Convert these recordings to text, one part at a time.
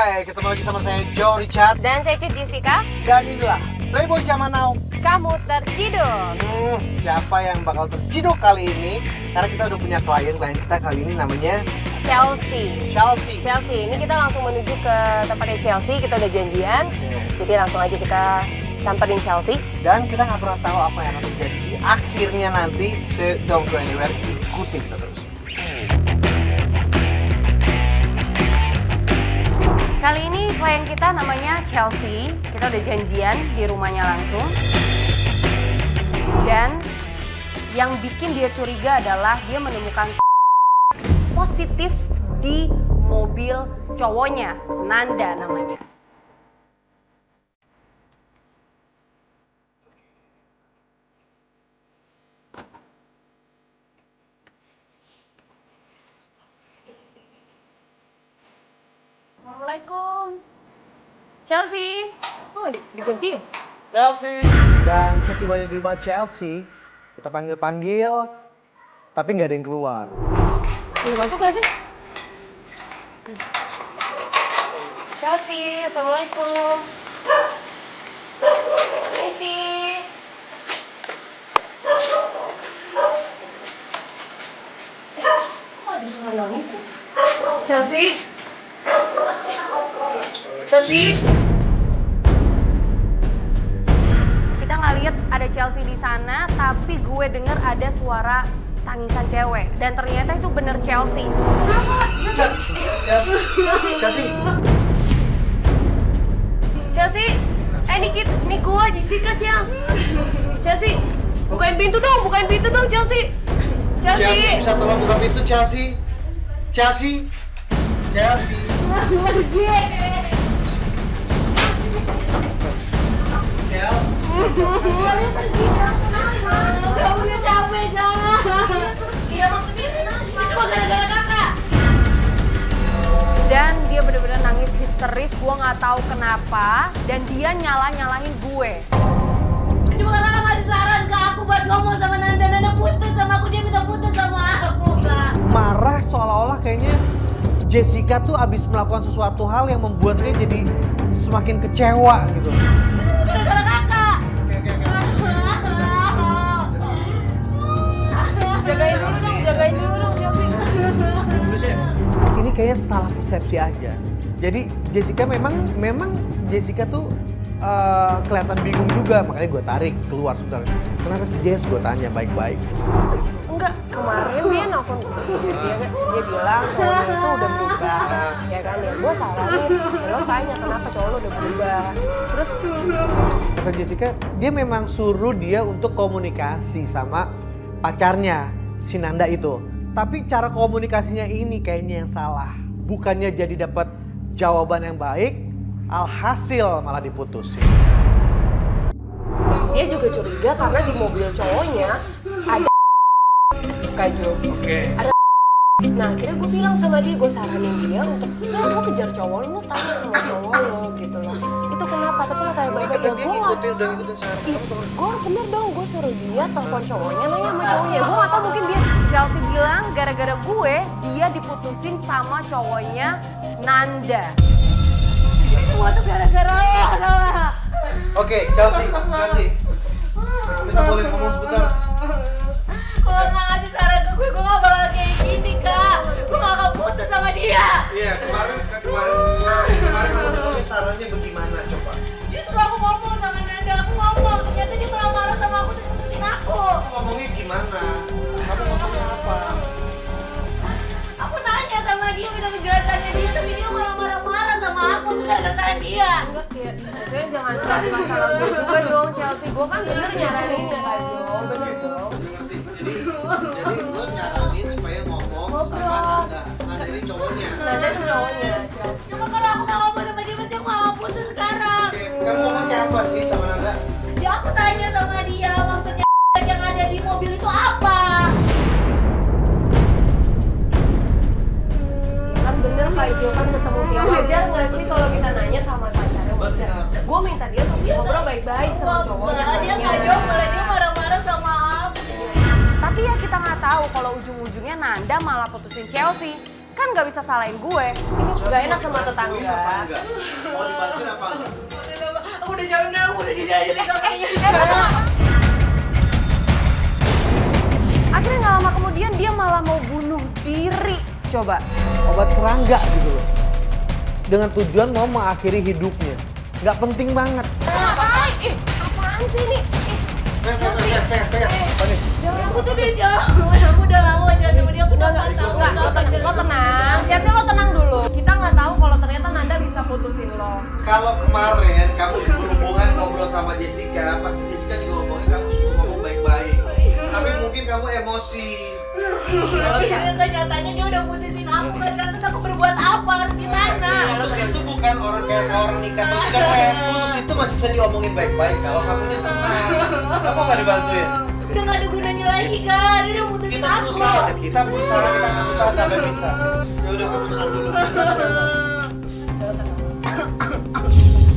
Hai, ketemu lagi sama saya Joe Richard. Dan saya Cid Jessica. Dan inilah Playboy Zaman Now. Kamu terciduk. Siapa yang bakal terciduk kali ini? Karena kita udah punya klien kita kali ini namanya Chelsea. Ini kita langsung menuju ke tempatnya Chelsea. Kita udah janjian. Jadi langsung aja kita samperin Chelsea. Dan kita nggak pernah tahu apa yang akan terjadi di akhirnya nanti. So don't go anywhere, ikutin kita terus. Kali ini klien kita namanya Chelsea. Kita udah janjian di rumahnya langsung. Dan yang bikin dia curiga adalah dia menemukan positif di mobil cowoknya, Nanda namanya. Assalamualaikum. Chelsea. Oh, dikunci. Chelsea. Dan setibanya di rumah Chelsea, kita panggil-panggil, tapi nggak ada yang keluar. Boleh masuk gak sih? Chelsea, Assalamualaikum. Chelsea. Kok ada suara nangis sih? Chelsea. Kita nggak lihat ada Chelsea di sana, tapi gue denger ada suara tangisan cewek dan ternyata itu bener Chelsea. Chelsea, ini gue Jessica, Chelsea, bukain pintu dong Chelsea. Chelsea, bisa tolong buka pintu Chelsea. Chelsea. Kamu udah capek, jangan. Iya, maksudnya cuma gara-gara kakak. Dan dia bener-bener nangis histeris, gua nggak tahu kenapa. Dan dia nyalahin gue. Cuma kakak ngasih saran ke aku buat ngomong sama Nanda putus sama aku, dia minta putus sama aku, Kak. Marah seolah-olah kayaknya Jessica tuh abis melakukan sesuatu hal yang membuat dia jadi semakin kecewa gitu. Gara-gara kakak. Jagain dulu dong, Chelsea. Ini kayaknya salah persepsi aja. Jadi Jessica memang Jessica tuh kelihatan bingung juga, makanya gue tarik keluar sebentar. Kenapa sih Jess? Gue tanya baik-baik. Enggak, kemarin dia nelfon dia bilang cowoknya itu udah berubah, ya kan ya. Gue salah nih, lo tanya kenapa cowok lo udah berubah. Terus kata Jessica, dia memang suruh dia untuk komunikasi sama pacarnya, si Nanda itu. Tapi cara komunikasinya ini kayaknya yang salah. Bukannya jadi dapat jawaban yang baik, alhasil malah diputusin. dia juga curiga karena di mobil cowoknya ada Kak Jo. Oke. Ada. Nah, akhirnya gue bilang sama dia, gue saranin dia untuk lo kejar cowok lo, tanya sama cowok lo gitu loh. Itu kenapa? Tapi lo tanya baik-baik ya, gue ngikutin saran kamu. Gue bener dong, gue suruh dia telepon cowoknya, nanya sama cowoknya. Gue gak tau, mungkin dia Chelsea bilang gara-gara gue, dia diputusin sama cowoknya Nanda. Semua tuh gara-gara lo, tau gak? Oke, Chelsea. Kita boleh ngomong sebentar. Kalau gak ngasih saran ke gue gak bakal kayak gini, Kak. Gue gak akan putus sama dia. Iya, kemarin kamu dengerin sarannya bagaimana coba? Dia suruh aku ngomong sama Nanda, aku ngomong. Ternyata dia malah marah sama aku terus putusin aku. Kamu ngomongnya gimana? Kamu ngomongnya apa? Aku nanya sama dia, minta penjelasannya dia, tapi dia malah marah-marah sama aku. Itu gara-gara saran dia. Enggak, ya, maksudnya jangan cari masalah gue juga dong, Chelsea. Gue kan bener nyaranin ya, Kak Jo. Bener dong. Jadi lo nyaranin supaya ngomong sama Nanda. Nanda ini cowoknya. Nanda itu cowoknya, Chelsea. Cuma kalau aku gak ngomong sama dia, pasti aku gak mau putus sekarang. Oke, kamu ngomongnya apa sih sama Nanda? Ya aku tanya sama dia, maksudnya yang ada di mobil itu apa? Ya kan bener Kak Jo, kan ketemu dia. Wajar nggak sih kalau kita nanya sama pacarnya? Wajar. Gue minta dia tuh ngobrol baik-baik sama cowoknya. Dia gak jawab, malah dia marah-marah sama aku. Tapi ya kita nggak tahu kalau ujung-ujungnya Nanda malah putusin Chelsea. kan nggak bisa salahin gue. Ini nggak enak sama tetangga. Mau dibantuin apa? Aku udah jauh dah, aku udah di aja di kamarnya. Akhirnya nggak lama kemudian dia malah mau bunuh diri. Coba. Obat serangga gitu loh. Dengan tujuan mau mengakhiri hidupnya. Nggak penting banget. Apaan sih ini? Aku tuh udah jauh, aku udah lama jalan sama dia, aku udah nggak tahu. Enggak, lo tenang. Chelsea lo tenang dulu. Kita nggak tahu kalau ternyata Nanda bisa putusin lo. Kalau kemarin kamu berhubungan ngobrol sama Jessica, pasti Jessica juga ngomongin kamu suka ngomong baik-baik. Tapi mungkin kamu emosi. Tapi nyatanya dia udah putusin aku kan, sekarang terus aku berbuat apa? Harus gimana? Putus itu bukan orang kayak orang nikah terus cerai. Putus itu masih bisa diomongin baik-baik kalau kamu tenang. Kamu nggak dibantuin. Udah nggak ada gunanya lagi kan, dia udah putusin Kita aku. berusaha, kita akan berusaha sampai bisa. Ya udah kamu tenang dulu.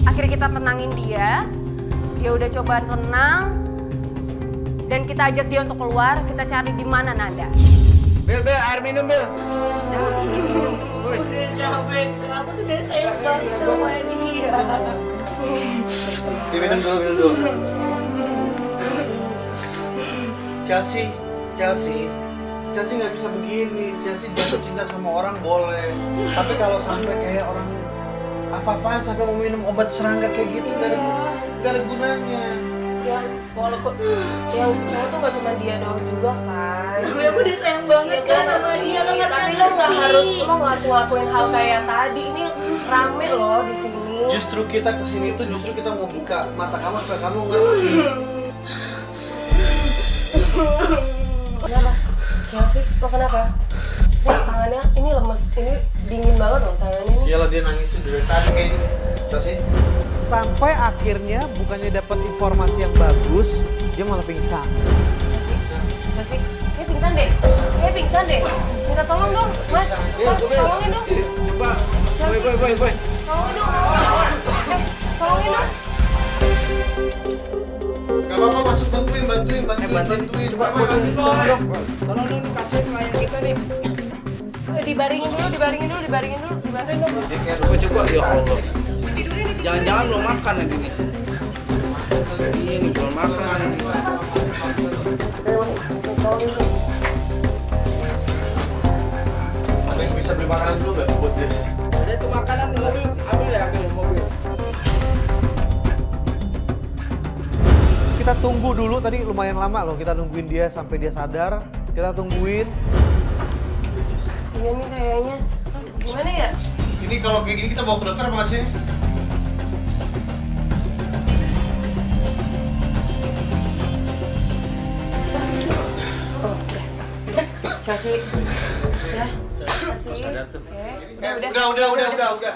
Akhirnya kita tenangin dia. Dia udah coba tenang. Dan kita ajak dia untuk keluar, kita cari di mana Nanda. Bel, air minum, Bel. Udah capek, aku tuh udah sayang banget sama dia. Minum dulu. Chelsea nggak bisa begini. Chelsea jatuh cinta sama orang boleh, tapi kalau sampai kayak orang apa-apaan sampai mau minum obat serangga kayak gitu nggak ada gunanya. Ya, walaupun ya cowok tuh gak cuma dia doang juga kan. Aku udah sayang banget Iya kan sama dia, kan Iya, tapi lo nggak harus ngelakuin hal kayak tadi. Ini rame loh di sini. Justru kita kesini tuh kita mau buka mata kamu supaya kamu ngerti. Kenapa? Chelsea, lo kenapa? Tangannya ini lemes, ini dingin banget loh tangannya ini. Iyalah dia nangis dari tadi kayak gini. Chelsea. Sampai akhirnya bukannya dapat informasi yang bagus, dia malah pingsan. Chelsea, kayak pingsan deh. Minta tolong dong, Mas. Mas, tolongin dong. Coba. Chelsea. Boy. Tolongin dong. Tolongin dong. Gak apa-apa, masuk bantuin. Coba dong. Tolong dong nih, kasihin pelayan kita nih. Dibaringin dulu. Coba, ya Allah. Jangan-jangan belum makan lagi nih. Iya nih, belum makan. Ada yang bisa beli makanan dulu nggak buat dia? Ada tuh makanan di mobil, ambil mobil. Kita tunggu dulu, tadi lumayan lama loh kita nungguin dia sampai dia sadar. Kita tungguin. Iya nih kayaknya. Gimana ya? Ini kalau kayak gini kita bawa ke dokter apa nggak sih? Oh, udah. Chelsea. Ya. Chelsea. Oke. Udah. Oke,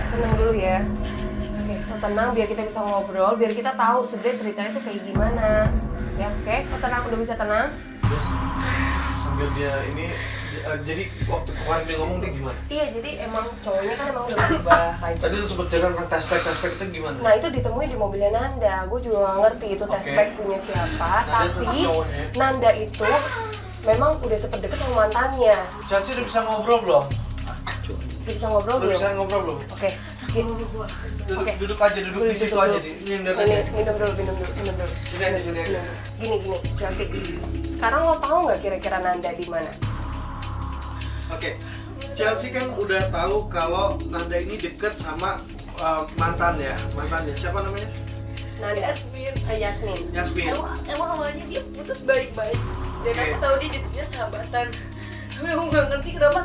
tenang dulu ya. Oke, lo tenang biar kita bisa ngobrol, biar kita tahu sebenarnya ceritanya itu kayak gimana. Ya, oke. Lo tenang, udah bisa tenang? Terus sambil dia ini, jadi waktu kemarin dia ngomong dia gimana? Iya, jadi emang cowoknya kan emang udah berubah kayak Tadi lu sempat cerita tentang tespek itu gimana? Nah itu ditemuin di mobilnya Nanda, gue juga gak ngerti itu tespek punya siapa. Nanda itu Tapi cowoknya. Nanda itu memang udah sempet deket sama mantannya. Chelsea udah bisa ngobrol belum? Udah bisa ngobrol Udah belum? bisa ngobrol belum? Oke, gini. Oke. Duduk aja, duduk di situ aja. Ini yang dari Ini, minum dulu. Sini aja. Gini, Chelsea. Sekarang lo tahu nggak kira-kira Nanda di mana? Oke, Chelsea kan udah tahu kalau Nanda ini deket sama mantannya. Siapa namanya? Nanda. Yasmin. Yasmin. Emang awalnya dia putus baik-baik. Dan Oke. aku tahu dia jadinya sahabatan. Tapi aku nggak ngerti kenapa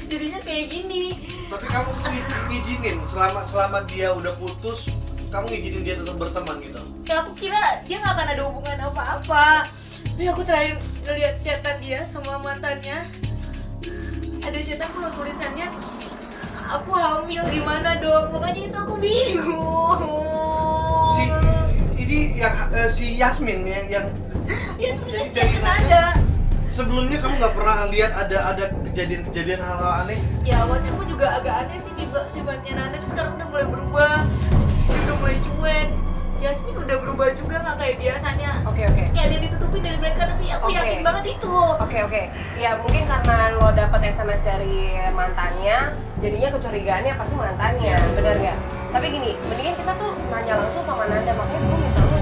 jadinya kayak gini. Tapi kamu tuh ngizinin selama dia udah putus, kamu ngizinin dia tetap berteman gitu. Ya aku kira dia nggak akan ada hubungan apa-apa. Tapi aku terakhir ngeliat chatan dia sama mantannya. Ada chatan kalau tulisannya aku hamil gimana dong, makanya itu aku bingung. Ini yang si Yasmin yang Ya sebenarnya jadi chatan ada. Sebelumnya kamu nggak pernah lihat ada kejadian hal-hal aneh? Ya awalnya aku juga agak aneh sih sifatnya Nanda, terus sekarang udah mulai berubah. Dia udah mulai cuek. Yasmin udah berubah juga, nggak kayak biasanya. Oke. Kayak ada yang ditutupin dari mereka, tapi aku yakin banget itu. Oke. Ya mungkin karena lo dapet SMS dari mantannya, jadinya kecurigaannya pasti mantannya, bener nggak? Tapi gini, mendingan kita tuh nanya langsung sama Nanda, makanya gue minta lo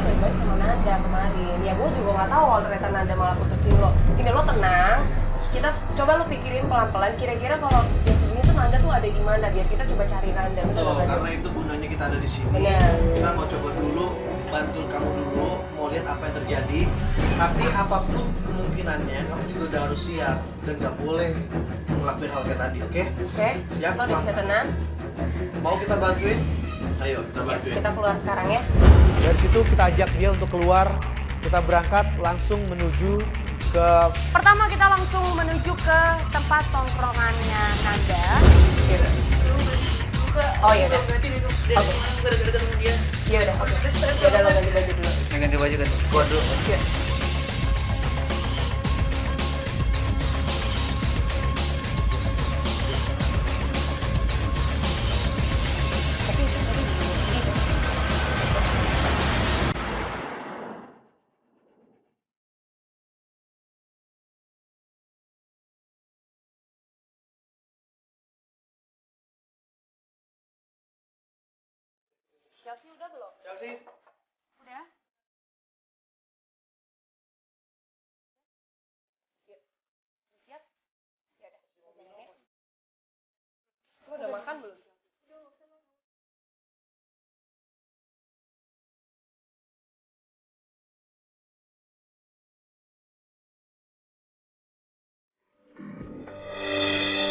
baik-baik sama Nanda kemarin. Ya gue juga nggak tahu kalau ternyata Nanda malah putusin lo. Gini, lo tenang, kita coba lo pikirin pelan-pelan. Kira-kira kalau yang segini tuh Nanda tuh ada di mana, biar kita coba cari Nanda. Betul, karena itu gunanya kita ada di sini. Benar. Kita mau coba dulu, bantu kamu dulu, mau lihat apa yang terjadi. Tapi apapun kemungkinannya, kamu juga udah harus siap dan nggak boleh ngelakuin hal kayak tadi, oke? Oke, Siap, lo udah bisa tenang. Mau kita bantuin? Ayo kita bantuin. Kita keluar sekarang ya. Dari situ kita ajak dia untuk keluar. Kita berangkat langsung menuju ke Pertama kita langsung menuju ke tempat tongkrongannya Nanda. Oh iya udah. Ganti dulu. Dari kemarin gara-gara ketemu dia. Ya udah, oke. Ya udah, lo ganti baju dulu. Ganti baju ganti. Gua dulu. Iya. Chelsea udah belum? Chelsea, Udah. Yuk. Siap? Ya udah. Lo udah makan belum?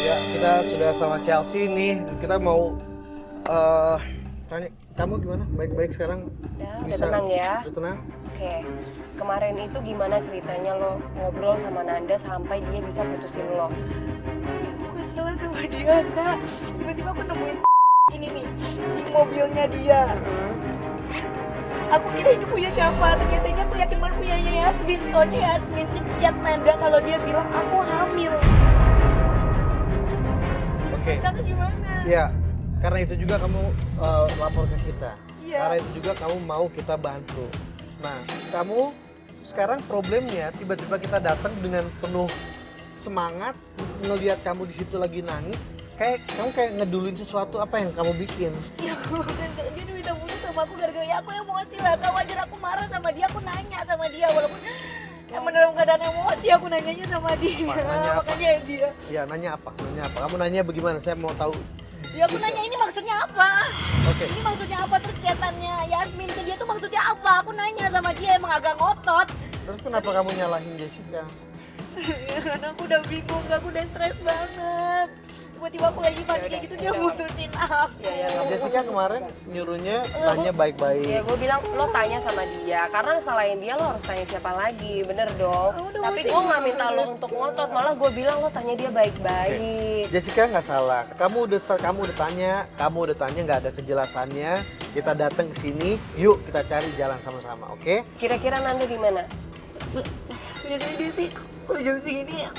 ya kita sudah sama Chelsea nih. Kita mau tanya kamu gimana? Baik-baik sekarang? Udah tenang ya. Udah tenang? Oke, kemarin itu gimana ceritanya lo ngobrol sama Nanda sampai dia bisa putusin lo? Aku kesel sama dia, Kak. Tiba-tiba aku nemuin ini nih di mobilnya dia. Aku kira ini punya siapa, ternyata ini aku yakin banget punya Yasmin. Soalnya Yasmin ngechat Nanda kalau dia bilang aku hamil. Oke. Kakak gimana? Ya, karena itu juga kamu lapor ke kita. Iya. Karena itu juga kamu mau kita bantu. Nah, kamu sekarang problemnya tiba-tiba kita datang dengan penuh semangat ngelihat kamu di situ lagi nangis. Kamu kayak ngeduluin sesuatu, apa yang kamu bikin? Ya udah, dia udah putus sama aku gara-gara ya aku emosi lah. Kak, wajar aku marah sama dia, aku nanya sama dia walaupun emang dalam keadaan emosi aku nanyanya sama dia. Nanya apa? Makanya dia. Ya, nanya apa? Kamu nanya bagaimana? Saya mau tahu. Ya aku nanya ini maksudnya apa? Oke. Ini maksudnya apa, terus chatannya Yasmin ke dia tuh maksudnya apa? Aku nanya sama dia, emang agak ngotot. Terus kenapa kamu nyalahin Jessica? Ya karena aku udah bingung, aku udah stres banget. Tiba-tiba aku lagi panik kayak gitu, dia mutusin aku. Ya, Jessica kemarin nyuruhnya nanya baik-baik. Ya gue bilang lo tanya sama dia, karena selain dia lo harus tanya siapa lagi, bener dong. Tapi gue nggak minta lo untuk ngotot, malah gue bilang lo tanya dia baik-baik. Jessica nggak salah. Kamu udah tanya nggak ada kejelasannya. Kita datang ke sini, yuk kita cari jalan sama-sama, oke? Kira-kira Nanda di mana? Biasanya dia sih kalau jam segini ya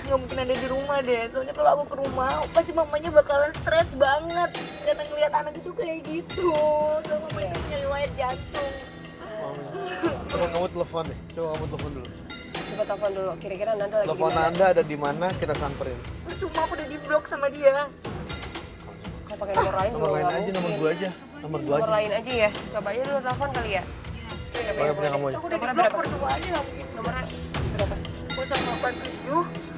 nggak mungkin ada di rumah deh. Soalnya kalau aku ke rumah pasti mamanya bakalan stres banget karena ngeliat anak itu kayak gitu. Soalnya mamanya punya riwayat jantung. Coba kamu telepon deh. Dulu. Coba telepon dulu. Kira-kira Nanda lagi di Telepon mana? Anda ada di mana? Kita samperin. Cuma aku udah di blok sama dia. Kalau pakai nomor lain juga Nomor lain nggak aja, nomor mungkin. gua aja. Nomor gua Nomor aja. lain aja ya. Coba aja dulu telepon kali ya. Boleh punya kamu aja. Aku udah di Nomornya blok berapa? berdua aja nggak mungkin. Nomornya berapa? 087.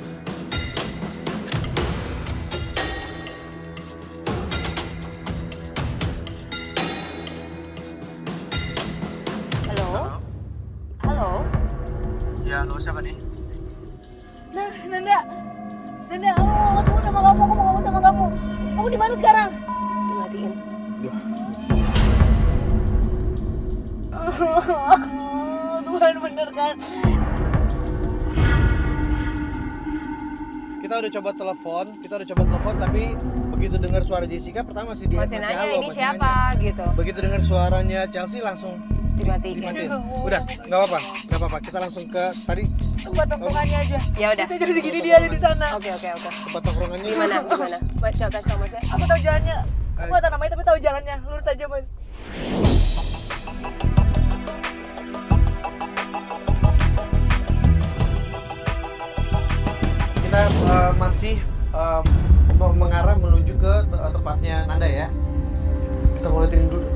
Halo? Halo? Ya, lo siapa nih? Nah, Nanda, aku mau ketemu sama kamu, aku mau ngomong sama kamu. Kamu di mana sekarang? Dimatiin. Tuhan bener kan? Kita udah coba telepon, tapi begitu dengar suara Jessica pertama sih dia Masih nanya ini masih siapa nanya. gitu. Begitu dengar suaranya Chelsea langsung Dimatiin. Udah, nggak apa-apa. Kita langsung ke tadi Tempat tongkrongannya aja. Ya udah. Bisa jam segini dia ada di sana. Oke. tempat tongkrongannya. Di mana? Baca kasih tau Mas ya. Aku tahu jalannya. Aku nggak tahu namanya tapi tahu jalannya. Lurus aja, Mas. Kita masih mengarah menuju ke tempatnya Nanda ya. Kita mau liatin dulu.